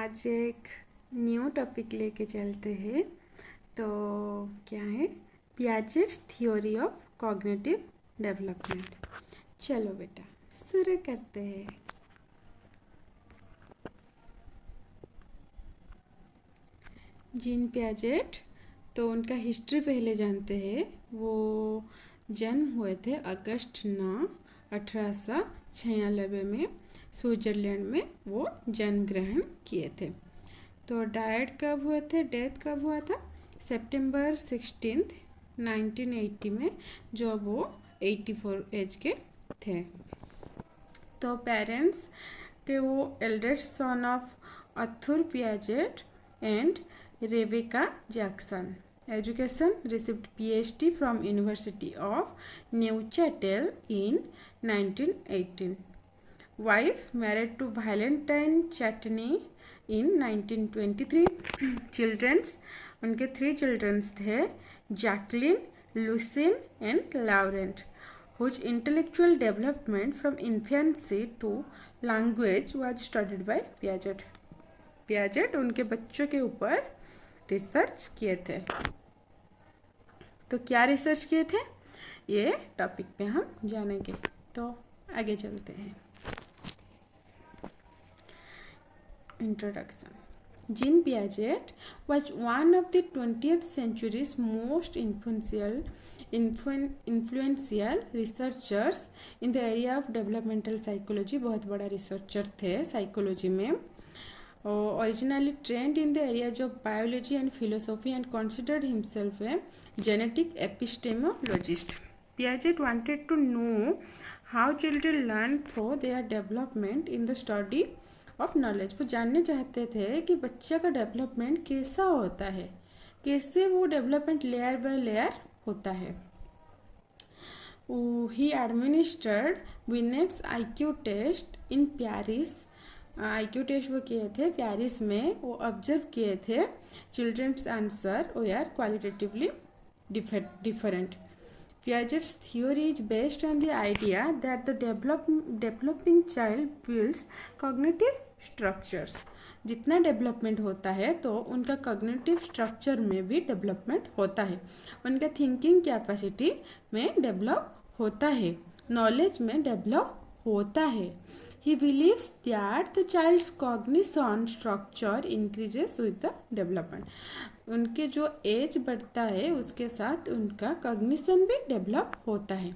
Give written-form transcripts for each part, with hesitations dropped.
आज एक new topic लेके चलते हैं। तो क्या है? Piaget's theory of cognitive development. चलो बेटा शुरू करते हैं। जीन पियाजेट, तो उनका हिस्ट्री पहले जानते हैं। वो जन्म हुए थे अगस्त 9 1896 में। स्विट्जरलैंड में वो जन्म ग्रहण किए थे। तो डाइट कब हुए थे, डेथ कब हुआ था? सितंबर 16 1980 में, जो वो 84 एज के थे। तो पेरेंट्स के वो eldest son of Arthur Piaget and Rebecca Jackson. Education received PhD from University of Neuchâtel in 1918. Wife married to Valentine Chutney in 1923. Children's, उनके 3 children थे, Jacqueline, Lucienne and Laurent, whose intellectual development from infancy to language was studied by Piaget. Piaget उनके बच्चों के ऊपर research किए थे। तो क्या रिसर्च किए थे, ये टॉपिक पे हम जानेंगे। तो आगे चलते हैं। Introduction. Jean Piaget was one of the 20th century's most influential researchers in the area of developmental psychology. बहुत बड़ा रिसर्चर थे साइकोलॉजी में। Originally trained in the areas of biology and philosophy and considered himself a genetic epistemologist. Piaget wanted to know how children learn through their development in the study of knowledge. वो जानने चाहते थे कि बच्चा का development कैसा होता है, कैसे वो डेवलपमेंट लेयर बाय लेयर होता है। He administered Binet's IQ test in Paris. IQ test वो किए थे पेरिस में। वो ऑब्जर्व किए थे चिल्ड्रंस आंसर वो यार qualitatively different. Piaget's theory is based on the idea that the developing child builds cognitive structures. जितना डेवलपमेंट होता है तो उनका कॉग्निटिव स्ट्रक्चर में भी डेवलपमेंट होता है, उनका थिंकिंग कैपेसिटी में डेवलप होता है, नॉलेज में डेवलप होता है। He believes that the child's cognition structure increases with the development. उनके जो एज बढ़ता है उसके साथ उनका कॉग्निशन भी डेवलप होता है।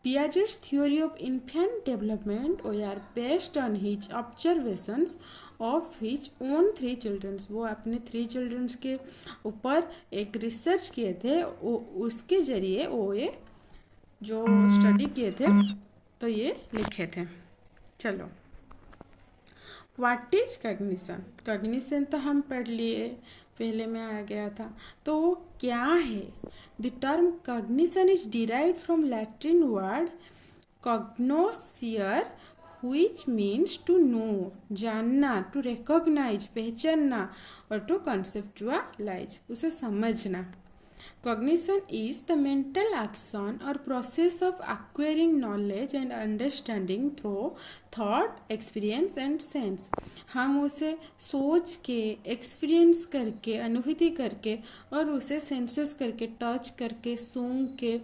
Piaget's theory of infant development वो यार based on his observations of his own 3 childrens. वो अपने 3 चिल्ड्रंस के ऊपर एक रिसर्च किए थे, उसके जरिए वो ये जो स्टडी किए थे तो ये लिखे थे। चलो, व्हाट इज कॉग्निशन? कॉग्निशन तो हम पढ़ लिए, पहले में आ गया था। तो वो क्या है? The term cognition is derived from Latin word cognoscere which means to know, जानना, to recognize, पहचानना, और to conceptualize, उसे समझना। Cognition is the mental action or process of acquiring knowledge and understanding through thought, experience and sense. हम उसे सोच के, experience करके, अनुभूति करके और उसे सेंसेस करके, टच करके, सूंघ के,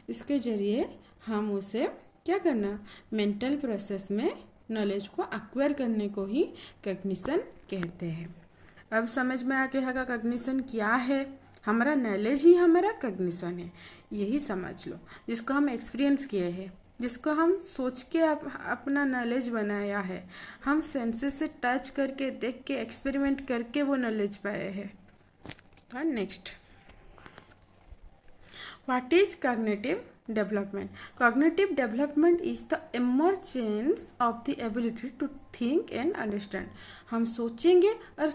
इसके जरिए हम उसे क्या करना, मेंटल प्रोसेस में नॉलेज को एक्वायर करने को ही कॉग्निशन कहते हैं। अब समझ में आ गया है कॉग्निशन क्या है? हमारा नॉलेज ही हमारा कॉग्निशन है, यही समझ लो। जिसको हम एक्सपीरियंस किए हैं, जिसको हम सोच के अपना नॉलेज बनाया है, हम सेंसेस से टच करके, देख के, एक्सपेरिमेंट करके वो नॉलेज पाए हैं। तो next, what is cognitive development? Cognitive development is the emergence of the ability to think and understand. हम सोचेंगे और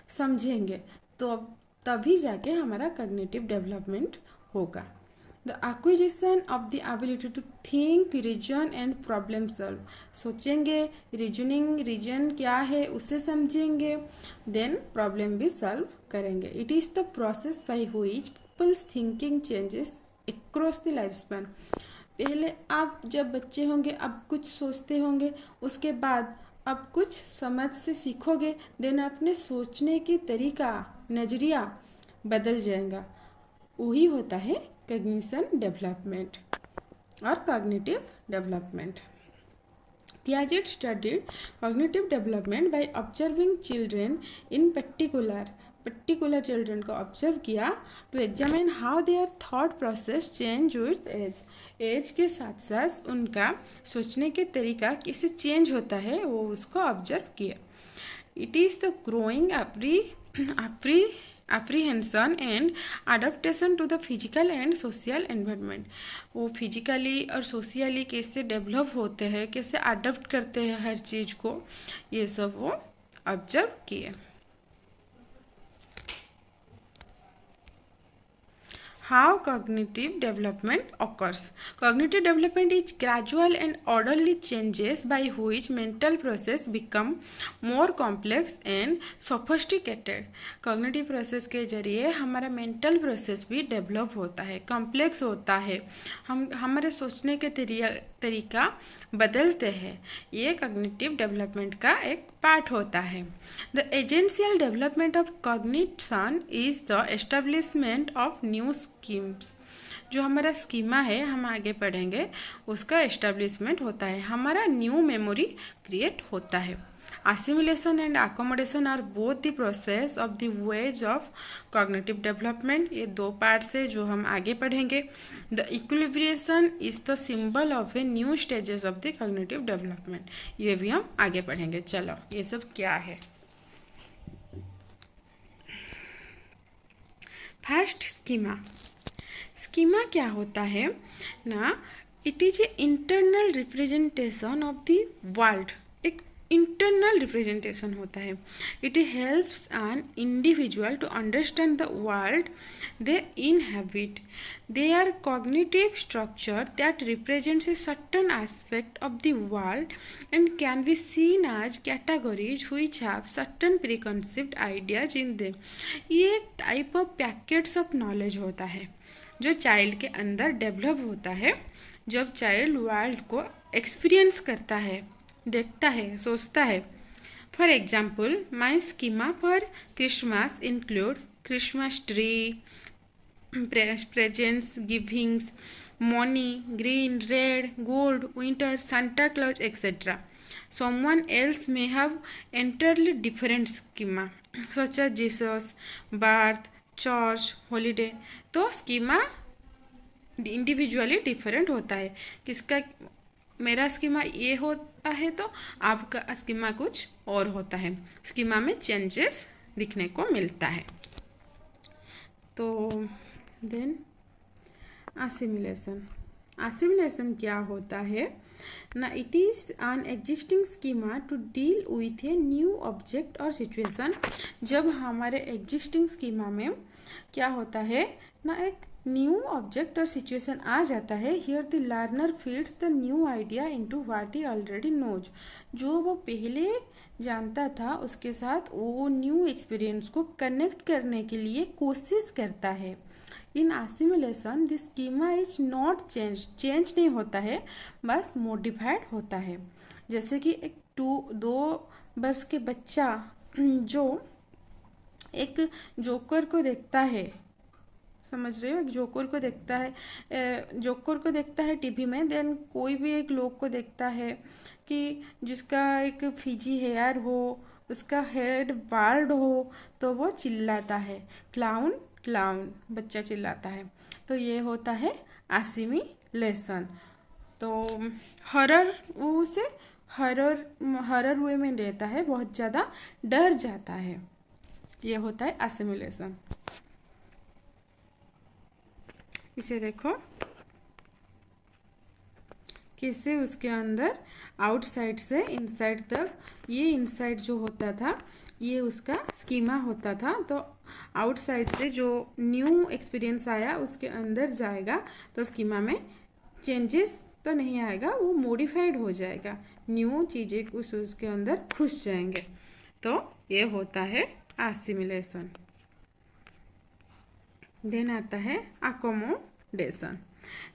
समझेंगे तो तभी जाके हमारा cognitive development होगा। The acquisition of the ability to think, reason and problem solve. सोचेंगे, रीजन क्या है उसे समझेंगे, then problem भी solve करेंगे। It is the process by which people's thinking changes across the lifespan. पहले आप जब बच्चे होंगे अब कुछ सोचते होंगे, उसके बाद अब कुछ समझ से सीखोगे, देन अपने सोचने की तरीका, नज़रिया बदल जाएगा। वही होता है कॉग्निशन डेवलपमेंट और cognitive development. Piaget studied cognitive development by observing children in particular children को ऑब्जर्व किया to examine how their thought process change with age. Age के साथ साथ उनका सोचने के तरीका कैसे चेंज होता है वो उसको ऑब्जर्व किया। It is the growing apprehension and adaptation to the physical and social environment। वो फिजिकली और सोशियली कैसे डेवलप होते हैं, कैसे अडप्ट करते हैं हर चीज़ को, ये सब वो ऑब्जर्व किए। How cognitive development occurs? Cognitive development is gradual and orderly changes by which mental process become more complex and sophisticated। cognitive process के जरिए हमारा mental process भी develop होता है, complex होता है, हम हमारे सोचने के तरीका बदलते हैं। ये cognitive development का एक पार्ट होता है। The essential development of cognition is the establishment of new schemes. जो हमारा स्कीमा है, हम आगे पढ़ेंगे, उसका एस्टेब्लिशमेंट होता है, हमारा न्यू मेमोरी क्रिएट होता है। Assimilation and accommodation are both the process of the ways of cognitive development। ये दो पार्ट्स है जो हम आगे पढ़ेंगे। The equilibration is the symbol of a new stages of the cognitive development। ये भी हम आगे पढ़ेंगे। चलो ये सब क्या है। First schema. स्कीमा क्या होता है ना, it is a internal representation of the world. एक इंटरनल रिप्रेजेंटेशन होता है। It helps an individual to understand the world they inhabit. They are cognitive structure that represents a certain aspect of the world and can be seen as categories which have certain preconceived ideas in them. ये एक type of packets of knowledge होता है जो child के अंदर develop होता है जब चाइल्ड वर्ल्ड को एक्सपीरियंस करता है, देखता है, सोचता है। For example, my schema for Christmas include Christmas tree, presents, givings, money, green, red, gold, winter, Santa Claus, etc. Someone else may have entirely different schema, such as Jesus, birth, church, holiday। तो schema individually different होता है। किसका, मेरा schema ये होता है तो आपका स्कीमा कुछ और होता है। स्कीमा में चेंजेस दिखने को मिलता है। तो देन एसिमिलेशन क्या होता है ना, it is an existing schema to deal with a new object और सिचुएशन। जब हमारे एग्जिस्टिंग स्कीमा में क्या होता है ना, एक न्यू ऑब्जेक्ट और सिचुएशन आ जाता है, here the learner feeds the new idea into what he already knows. जो वो पहले जानता था उसके साथ वो न्यू एक्सपीरियंस को कनेक्ट करने के लिए कोशिश करता है। In assimilation the schema is not change नहीं होता है, बस मॉडिफाइड होता है। जैसे कि एक 2 वर्ष के बच्चा जो एक जोकर को देखता है, समझ रहे हो, एक जोकर को देखता है टीवी में, देन कोई भी एक लोग को देखता है कि जिसका एक फिजी हेयर हो, उसका हेड बाल्ड हो, तो वो चिल्लाता है क्लाउन क्लाउन, बच्चा चिल्लाता है। तो ये होता है एसिमिलेशन। तो हरर वे में रहता है, बहुत ज़्यादा डर जाता है, ये होता है एसिमिलेशन। इसे देखो कैसे उसके अंदर आउटसाइड से इनसाइड तक, ये इनसाइड जो होता था ये उसका स्कीमा होता था। तो आउटसाइड से जो न्यू एक्सपीरियंस आया उसके अंदर जाएगा, तो स्कीमा में चेंजेस तो नहीं आएगा, वो मॉडिफाइड हो जाएगा, न्यू चीज़ें कुछ उसके अंदर घुस जाएंगे। तो ये होता है एसिमिलेशन। देन आता है accommodation.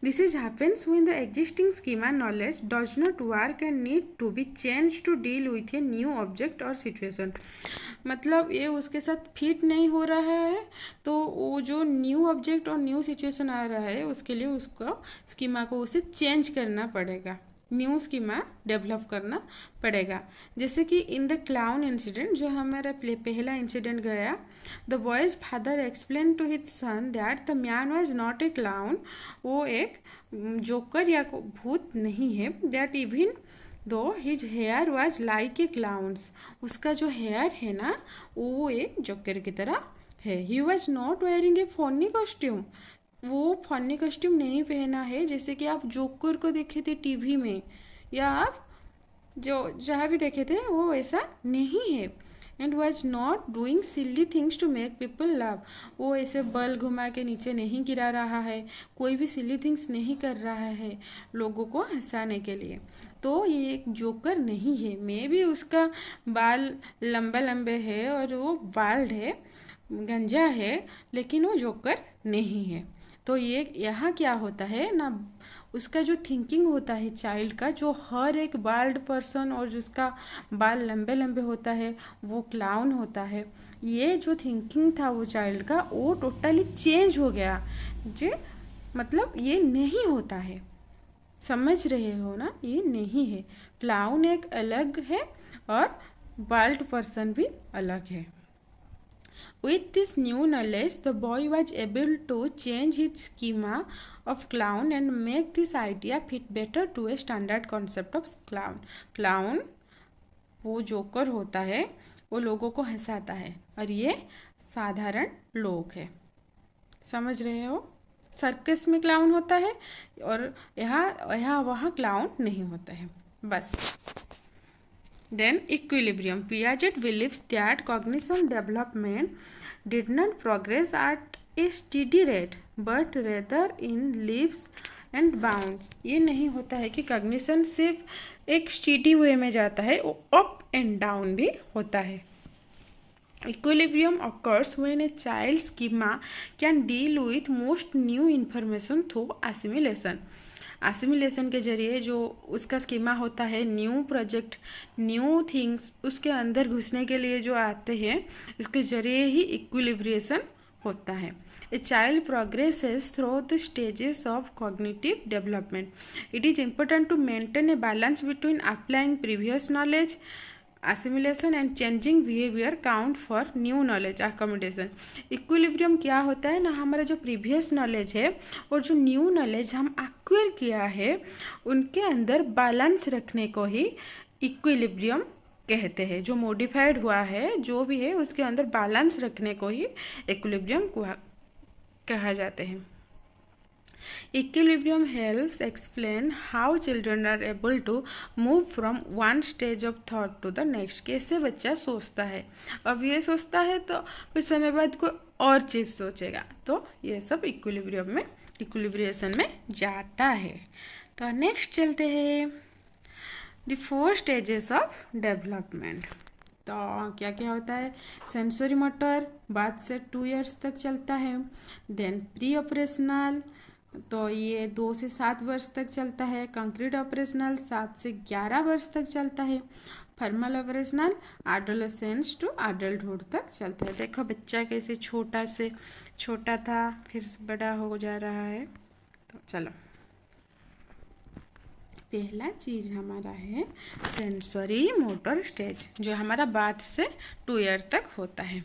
This is happens when the existing schema knowledge does not work and need to be changed to deal with a new object or situation. मतलब ये उसके साथ फिट नहीं हो रहा है, तो वो जो न्यू ऑब्जेक्ट और न्यू सिचुएशन आ रहा है उसके लिए उसको स्कीमा को उसे चेंज करना पड़ेगा, न्यू स्कीमा डेवलप करना पड़ेगा. जैसे कि इन द क्लाउन इंसिडेंट, जो हमारा पहला इंसिडेंट गया, the boy's father explain to his son that the man was not a clown, वो एक जोकर या भूत नहीं है. That even though his hair was like a clown's, उसका जो हेयर है ना वो एक जोकर की तरह है. He was not wearing A funny costume, वो फनी कॉस्ट्यूम नहीं पहना है जैसे कि आप जोकर को देखे थे टीवी में या आप जो जहाँ भी देखे थे, वो ऐसा नहीं है. And was not doing silly things to make people love, वो ऐसे बल घुमा के नीचे नहीं गिरा रहा है, कोई भी सिली थिंग्स नहीं कर रहा है लोगों को हंसाने के लिए. तो ये एक जोकर नहीं है. मे भी उसका बाल लंबे लंबे है और वो बाल्ड है, गंजा है, लेकिन वो जोकर नहीं है. तो ये यहाँ क्या होता है ना, उसका जो थिंकिंग होता है चाइल्ड का, जो हर एक बाल्ड पर्सन और जिसका बाल लंबे लंबे होता है वो क्लाउन होता है, ये जो थिंकिंग था वो चाइल्ड का वो टोटली चेंज हो गया. जे मतलब ये नहीं होता है, समझ रहे हो ना, ये नहीं है. क्लाउन एक अलग है और बाल्ड पर्सन भी अलग है. With this new knowledge, the boy was able to change his schema of clown and make this idea fit better to a standard concept of clown. Clown वो जोकर होता है, वो लोगों को हंसाता है, और ये साधारण लोग है. समझ रहे हो? सर्कस में क्लाउन होता है और यहाँ वहाँ क्लाउन नहीं होता है. बस. Then equilibrium. Piaget believes that cognition development did not progress at a steady rate, but rather in leaps and bounds. ये नहीं होता है कि cognition सिर्फ एक steady वे में जाता है, वो up and down भी होता है. Equilibrium occurs when a child's schema can deal with most new information through assimilation. Assimilation के जरिए जो उसका स्कीमा होता है, न्यू प्रोजेक्ट, न्यू थिंग्स उसके अंदर घुसने के लिए जो आते हैं, इसके जरिए ही इक्विलिब्रिएशन होता है. A child progresses through the stages of cognitive development. It is important to maintain a balance between applying previous knowledge assimilation and changing behavior count for new knowledge accommodation. Equilibrium क्या होता है ना, हमारा जो previous knowledge है और जो new knowledge हम एक्वायर किया है उनके अंदर बैलेंस रखने को ही इक्विलिब्रियम कहते हैं. जो मॉडिफाइड हुआ है जो भी है उसके अंदर बैलेंस रखने को ही इक्विलिब्रियम कहा जाते हैं. Equilibrium helps explain how children are able to move from one stage of thought to the next. कैसे बच्चा सोचता है, अब ये सोचता है तो कुछ समय बाद कोई और चीज़ सोचेगा, तो ये सब इक्विलिब्रिएशन में जाता है. तो नेक्स्ट चलते हैं द 4 स्टेजेस ऑफ डेवलपमेंट. तो क्या क्या होता है, सेंसरी मोटर बाद से 2 इयर्स तक चलता है. देन प्री ऑपरेशनल, तो ये 2 से 7 वर्ष तक चलता है. कंक्रीट ऑपरेशनल 7 से 11 वर्ष तक चलता है. Formal operational adolescence to adulthood तक चलता है. देखो बच्चा कैसे छोटा से छोटा था फिर बड़ा हो जा रहा है. तो चलो, पहला चीज़ हमारा है सेंसरी मोटर स्टेज, जो हमारा बात से 2 ईयर तक होता है.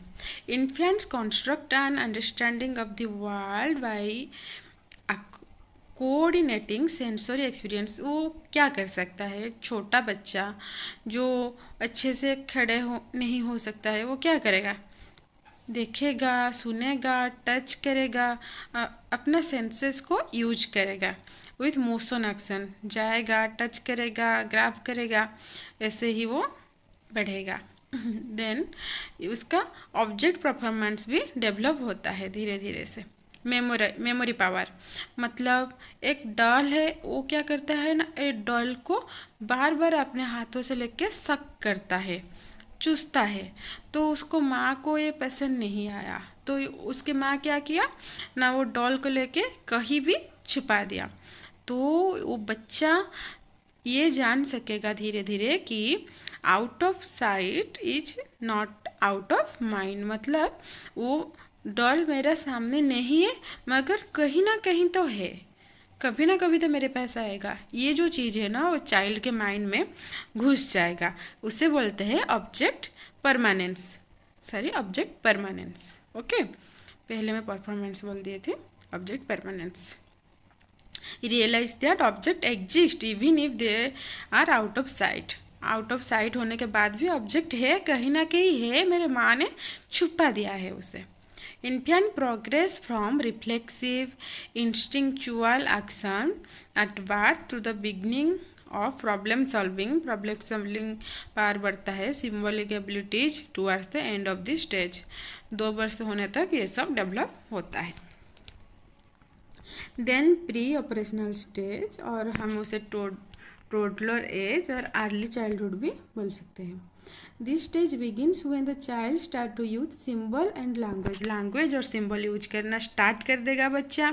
Infants construct an understanding of the world by coordinating sensory experience. वो क्या कर सकता है, छोटा बच्चा जो अच्छे से खड़े नहीं हो सकता है, वो क्या करेगा, देखेगा, सुनेगा, टच करेगा, अपना सेंसेस को यूज करेगा. विथ मोशन एक्शन जाएगा, टच करेगा, ग्रैब करेगा, ऐसे ही वो बढ़ेगा. देन उसका ऑब्जेक्ट परफॉर्मेंस भी डेवलप होता है धीरे धीरे से. मेमोरी पावर, मतलब एक डॉल है, वो क्या करता है ना, एक डॉल को बार बार अपने हाथों से लेके सक करता है, चूसता है, तो उसको माँ को ये पसंद नहीं आया, तो उसके माँ क्या किया ना, वो डॉल को लेके कहीं भी छिपा दिया। तो वो बच्चा ये जान सकेगा धीरे धीरे कि out of site is not out of mind, मतलब वो डॉल मेरा सामने नहीं है मगर कहीं ना कहीं तो है, कभी ना कभी तो मेरे पास आएगा। ये जो चीज़ है ना वो चाइल्ड के माइंड में घुस जाएगा, उसे बोलते हैं object permanence, sorry object permanence. Okay, पहले मैं परफॉर्मेंस बोल दिए थे, object permanence. Realise that object exist even if they are out of sight, out of sight होने के बाद भी ऑब्जेक्ट है, कहीं ना कहीं है, मेरे माँ ने छुपा दिया है उसे। Infant progress from reflexive instinctual action at birth to the beginning of problem solving पार बढ़ता है symbolic abilities towards the end of the stage। 2 वर्ष होने तक ये सब डेवलप होता है। देन प्री ऑपरेशनल स्टेज, और हम उसे टोडलर एज और अर्ली चाइल्डहुड भी बोल सकते हैं। This stage begins when the child start to use symbol and language और सिंबल यूज करना स्टार्ट कर देगा बच्चा।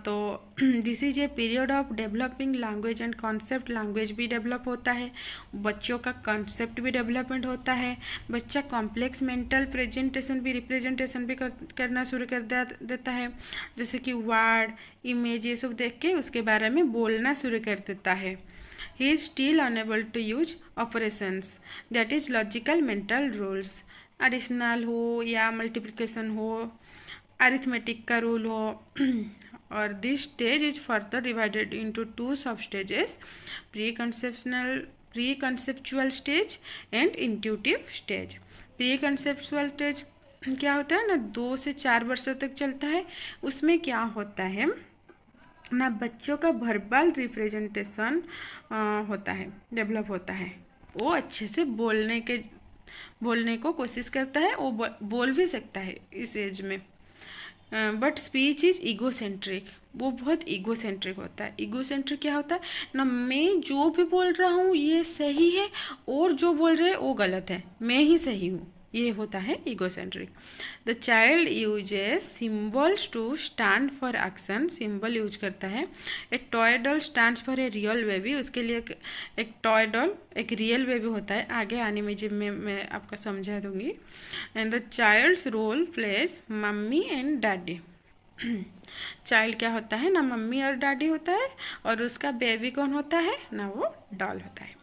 तो this is a period of developing language and concept, language भी डेवलप होता है, बच्चों का कॉन्सेप्ट भी डेवलपमेंट होता है, बच्चा कॉम्प्लेक्स मेंटल रिप्रेजेंटेशन भी करना शुरू कर देता है, जैसे कि वर्ड इमेज ये सब देख के उसके बारे में बोलना शुरू कर देता है। He is still unable to use operations, that is logical mental rules, additional हो या multiplication हो, arithmetic का रूल हो। और this stage is further divided into 2 sub stages, pre-conceptual stage and intuitive stage। pre-conceptual stage क्या होता है ना, 2 से 4 वर्षों तक चलता है। उसमें क्या होता है ना, बच्चों का वर्बल रिप्रेजेंटेशन होता है, डेवलप होता है, वो अच्छे से बोलने को कोशिश करता है, वो बोल भी सकता है इस एज में। बट स्पीच इज ईगोसेंट्रिक, वो बहुत ईगोसेंट्रिक होता है। ईगोसेंट्रिक क्या होता है ना, मैं जो भी बोल रहा हूँ ये सही है और जो बोल रहे हैं वो गलत है, मैं ही सही हूँ, ये होता है egocentric. The child uses symbols to stand for action, symbol use करता है। A toy doll stands for a real baby, उसके लिए एक टॉय डॉल एक रियल बेबी होता है, आगे एनिमेशन में मैं आपको समझा दूंगी। And the child's role plays mummy and daddy. Child क्या होता है ना, मम्मी और डैडी होता है, और उसका बेबी कौन होता है ना, वो डॉल होता है।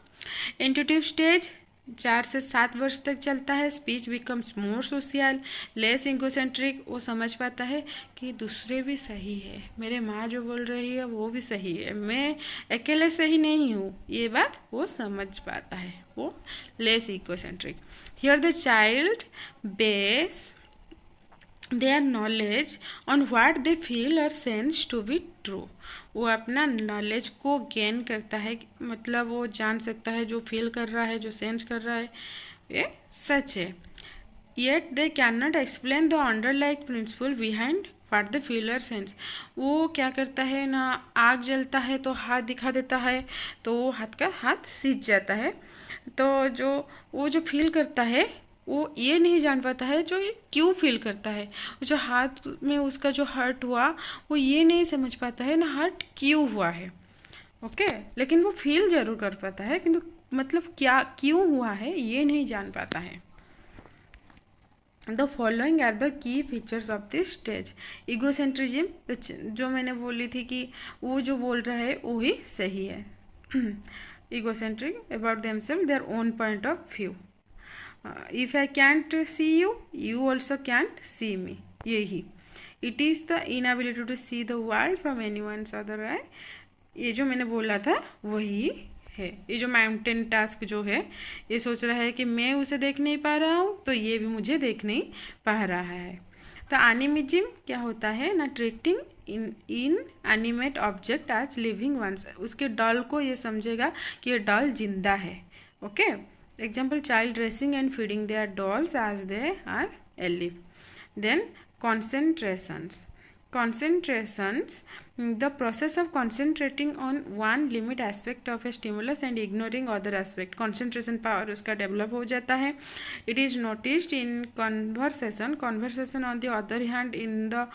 इंट्यूटिव स्टेज 4 से 7 वर्ष तक चलता है। Speech becomes more social, less egocentric, वो समझ पाता है कि दूसरे भी सही है, मेरे माँ जो बोल रही है वो भी सही है, मैं अकेले सही नहीं हूँ, ये बात वो समझ पाता है, वो less egocentric. Here the child base their knowledge on what they feel or sense to be true, वो अपना नॉलेज को गेन करता है, मतलब वो जान सकता है जो फील कर रहा है, जो सेंस कर रहा है ये सच है। Yet they can not explain the underlying principle behind what the feel और सेंस, वो क्या करता है ना, आग जलता है तो हाथ दिखा देता है, तो वो हाथ सीज जाता है, तो वो जो फील करता है वो ये नहीं जान पाता है जो ये क्यों फील करता है, जो हाथ में उसका जो हर्ट हुआ वो ये नहीं समझ पाता है ना हर्ट क्यों हुआ है। ओके, लेकिन वो फील जरूर कर पाता है, किंतु मतलब क्या क्यों हुआ है ये नहीं जान पाता है। The following are the key features of this stage. Egocentrism, जो मैंने बोली थी कि वो जो बोल रहा है वो ही सही है। Egocentric about themselves, their own point of view. If I can't see you, you also can't see me, यही। It is the inability to see the world from anyone's other eye, ये जो मैंने बोला था वही है। ये जो माउंटेन टास्क जो है, ये सोच रहा है कि मैं उसे देख नहीं पा रहा हूँ तो ये भी मुझे देख नहीं पा रहा है। तो एनिमिज्म क्या होता है ना, treating inanimate object as living ones, उसके डॉल को ये समझेगा कि ये डॉल जिंदा है। Okay, example child dressing and feeding their dolls as they are alive. Then concentrations, concentrations, the process of concentrating on one limit aspect of a stimulus and ignoring other aspect, concentration power उसका develop हो जाता है. It is noticed in conversation on the other hand in the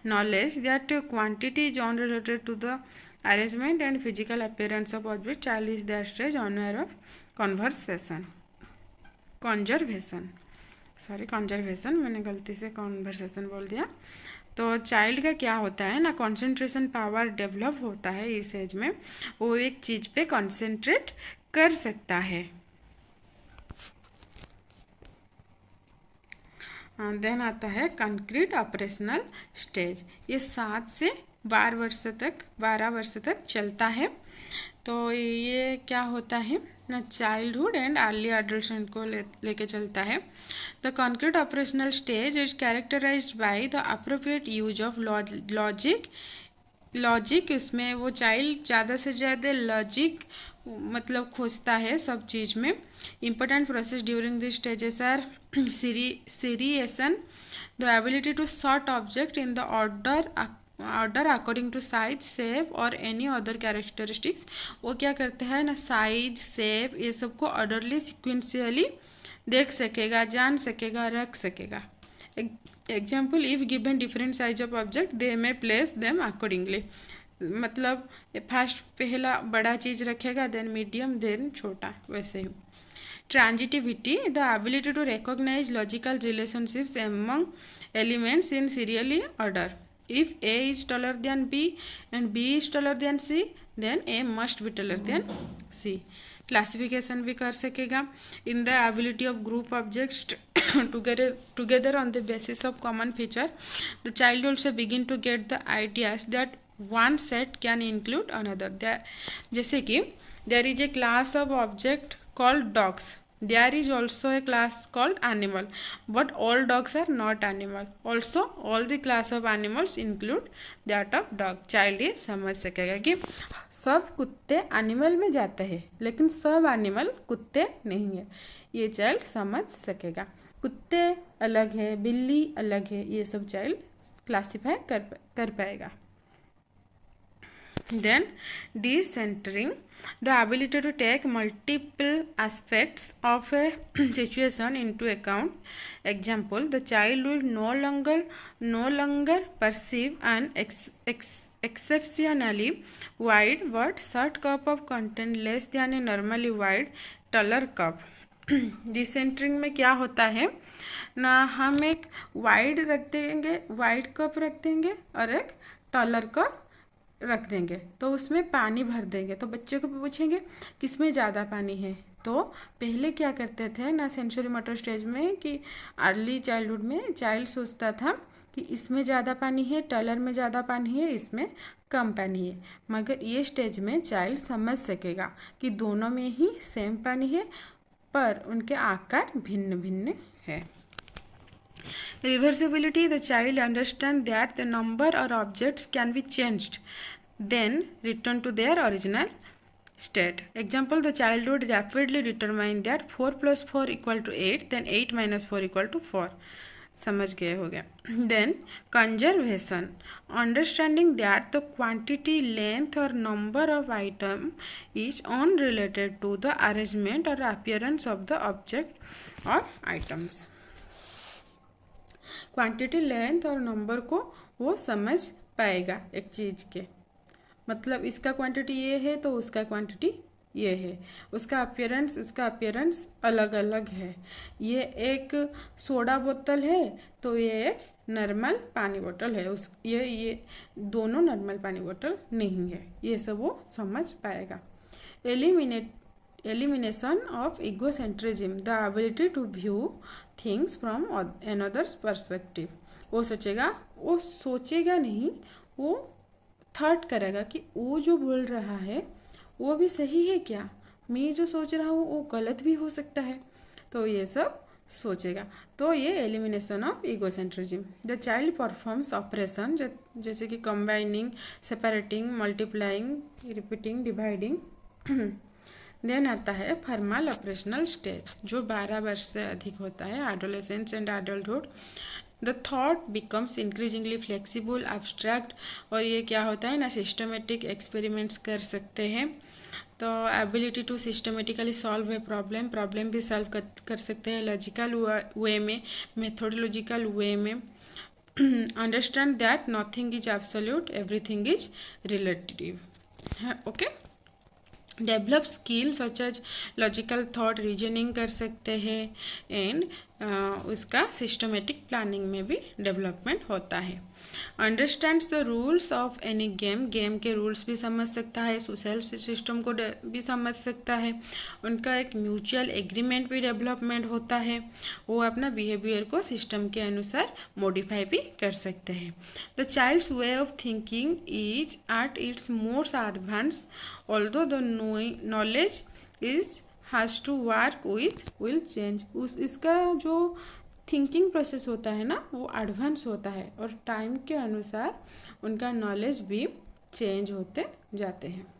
knowledge that quantity is unrelated to the arrangement and physical appearance of object. Child is that stage unaware of conservation, मैंने गलती से conversation बोल दिया. तो child का क्या होता है ना, कंसंट्रेशन पावर डेवलप होता है इस एज में, वो एक चीज पे कंसंट्रेट कर सकता है. देन आता है कंक्रीट ऑपरेशनल स्टेज. ये 7 से 12 वर्ष तक चलता है. तो ये क्या होता है ना, चाइल्डहुड एंड अर्ली एडल्टहुड को लेके चलता है. The concrete operational stage is characterised by the appropriate use of logic. इसमें वो चाइल्ड ज़्यादा से ज़्यादा लॉजिक मतलब खोजता है सब चीज़ में. Important process during this stages are seriation, the ability to sort object in the order according to size, shape और एनी अदर कैरेक्टरिस्टिक्स. वो क्या करते हैं ना, साइज, शेप ये सबको ऑर्डरली सिक्वेंशियली देख सकेगा, जान सकेगा, रख सकेगा. Example, if given different size of object they may place them accordingly. मतलब फर्स्ट पहला बड़ा चीज़ रखेगा, देन मीडियम, देन छोटा, वैसे ही. Transitivity, the ability to recognise logical relationships among elements in serially order. If A is taller than B and B is taller than C, then A must be taller than C. Classification भी कर सकेगा. In the ability of group objects together on the basis of common feature, the child also begin to get the ideas that one set can include another. जैसे कि there is a class of object called dogs. There is also a class called animal, but all dogs are not animal. Also, all the class of animals include that of dog. Child ये समझ सकेगा कि सब कुत्ते animal में जाते हैं, लेकिन सब एनिमल कुत्ते नहीं है. ये चाइल्ड समझ सकेगा. कुत्ते अलग है, बिल्ली अलग है, ये सब चाइल्ड क्लासीफाई कर पाएगा. Then decentering, the ability to take multiple aspects of a situation into account. Example, the child will no longer perceive an exceptionally wide but short cup of content less than a normally wide taller cup. डिसेंटरिंग में क्या होता है ना, हम एक wide रख देंगे, wide cup रख देंगे और एक टॉलर कप रख देंगे, तो उसमें पानी भर देंगे. तो बच्चों को पूछेंगे किसमें ज़्यादा पानी है. तो पहले क्या करते थे ना, सेंसरी मोटर स्टेज में कि अर्ली चाइल्डहुड में चाइल्ड सोचता था कि इसमें ज़्यादा पानी है, टॉलर में ज़्यादा पानी है, इसमें कम पानी है. मगर ये स्टेज में चाइल्ड समझ सकेगा कि दोनों में ही सेम पानी है, पर उनके आकार भिन्न भिन्न है. Reversibility, the child understands that the number or objects can be changed, then return to their original state. Example, the child would rapidly determine that 4 plus 4 equal to 8, then 8 minus 4 equal to 4. समझ गए हो गया. Then conservation, understanding that the quantity, length or number of item is unrelated to the arrangement or appearance of the object or items. Quantity, length और number को वो समझ पाएगा एक चीज़ के. मतलब इसका क्वांटिटी ये है तो उसका क्वांटिटी ये है, उसका अपीयरेंस अलग अलग है. ये एक सोडा बोतल है तो ये एक नॉर्मल पानी बोतल है, ये दोनों नॉर्मल पानी बोतल नहीं है. ये सब वो समझ पाएगा. Elimination of egocentrism, the ability to view things from another's perspective. वो सोचेगा नहीं, वो थॉट करेगा कि वो जो बोल रहा है वो भी सही है क्या, मैं जो सोच रहा हूँ वो गलत भी हो सकता है. तो ये सब सोचेगा. तो ये elimination of egocentrism. The child performs operation जैसे कि combining, separating, multiplying, repeating, dividing. Then आता है फॉर्मल ऑपरेशनल स्टेज जो 12 वर्ष से अधिक होता है, adolescence and adulthood. The thought becomes increasingly flexible, abstract, और ये क्या होता है ना, सिस्टमेटिक एक्सपेरिमेंट्स कर सकते हैं। तो ability to systematically solve a problem भी सॉल्व कर सकते हैं लॉजिकल वे में, मेथोडोलॉजिकल वे में। Understand that nothing is absolute, everything is relative. Okay. Develop skill such as logical thought, reasoning कर सकते हैं, एंड उसका सिस्टमेटिक प्लानिंग में भी डेवलपमेंट होता है। Understands the rules of any game, game के रूल्स भी समझ सकता है, सोशल सिस्टम को भी समझ सकता है, उनका एक म्यूचुअल एग्रीमेंट भी डेवलपमेंट होता है, वो अपना बिहेवियर को सिस्टम के अनुसार मॉडिफाई भी कर सकते हैं। The child's way of thinking is at its most advance, although the knowledge is has to work with will change. इसका जो थिंकिंग प्रोसेस होता है ना, वो एडवांस होता है, और टाइम के अनुसार उनका नॉलेज भी चेंज होते जाते हैं।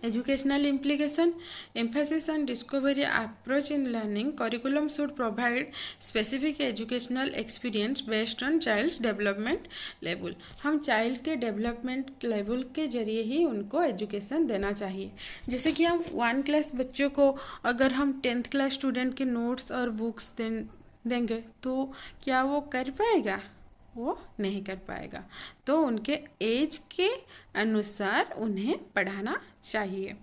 Educational implication, emphasis on discovery approach in learning, curriculum should provide specific educational experience based on child's development level। हम चाइल्ड के डेवलपमेंट लेवल के जरिए ही उनको एजुकेशन देना चाहिए। जैसे कि हम 1 क्लास बच्चों को अगर हम 10th क्लास स्टूडेंट के नोट्स और बुक्स देंगे तो क्या वो कर पाएगा? वो नहीं कर पाएगा। तो उनके एज के अनुसार उन्हें पढ़ाना चाहिए।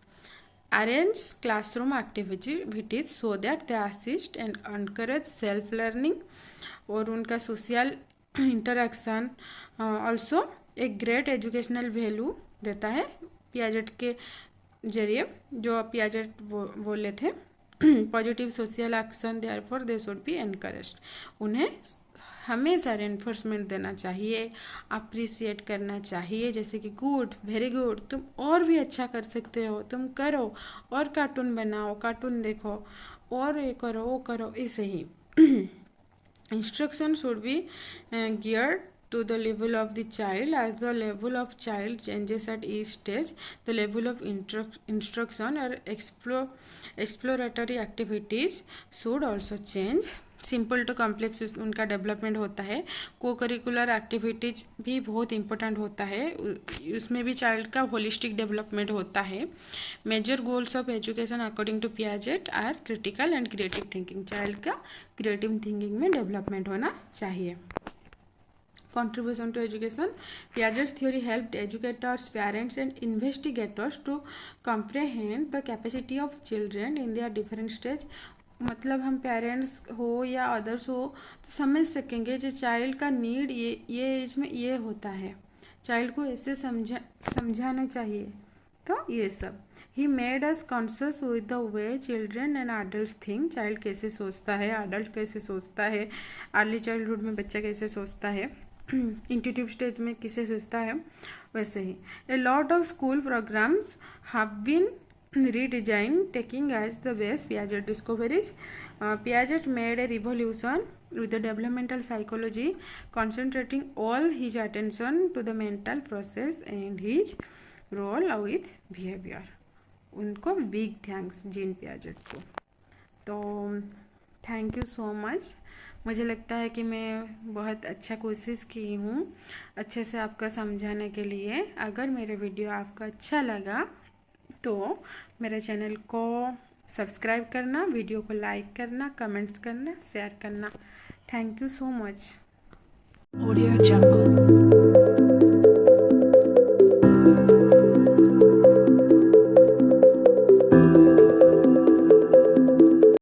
Arrange classroom activities so that they assist and encourage self learning, और उनका सोशल इंटरेक्शन ऑल्सो एक ग्रेट एजुकेशनल वैल्यू देता है। पियाजेट के जरिए जो पियाजेट बोले थे, positive social action, therefore they should be encouraged. उन्हें हमेशा रेनफोर्समेंट देना चाहिए, अप्रिसिएट करना चाहिए, जैसे कि गुड, वेरी गुड, तुम और भी अच्छा कर सकते हो, तुम करो, और कार्टून बनाओ, कार्टून देखो, और ये करो, वो करो, ऐसे ही। Instruction should be geared to the level of the child. As the level of child changes at each stage, the level of instruction or exploratory activities should also change. Simple to complex उनका development होता है। को curricular activities भी बहुत important होता है, उसमें भी चाइल्ड का होलिस्टिक डेवलपमेंट होता है। Major goals of education according to Piaget are critical and creative thinking. Child का क्रिएटिव थिंकिंग में डेवलपमेंट होना चाहिए। Contribution to education, Piaget's theory helped educators, parents and investigators to comprehend the capacity of children in their different stage। मतलब हम parents हो या others हो तो समझ सकेंगे जो चाइल्ड का नीड ये एज में ये होता है, चाइल्ड को ऐसे समझाना चाहिए। तो ये सब he made us conscious with the way children and adult think. Child कैसे सोचता है, एडल्ट कैसे सोचता है, अर्ली चाइल्डहुड में बच्चा कैसे सोचता है, इंट्यूटिव स्टेज में किसे सोचता है, वैसे ही। A lot of school programmes have been redesigned taking as the base Piaget discoveries। Piaget made a revolution with the developmental psychology, concentrating all his attention to the mental process and his role with behavior। उनको big thanks gene Piaget को। तो thank you so much. मुझे लगता है कि मैं बहुत अच्छा कोशिश की हूँ अच्छे से आपका समझाने के लिए। अगर मेरे वीडियो आपको अच्छा लगा तो मेरे चैनल को सब्सक्राइब करना, वीडियो को लाइक करना, कमेंट्स करना, शेयर करना। Thank you so much. Audio jungle.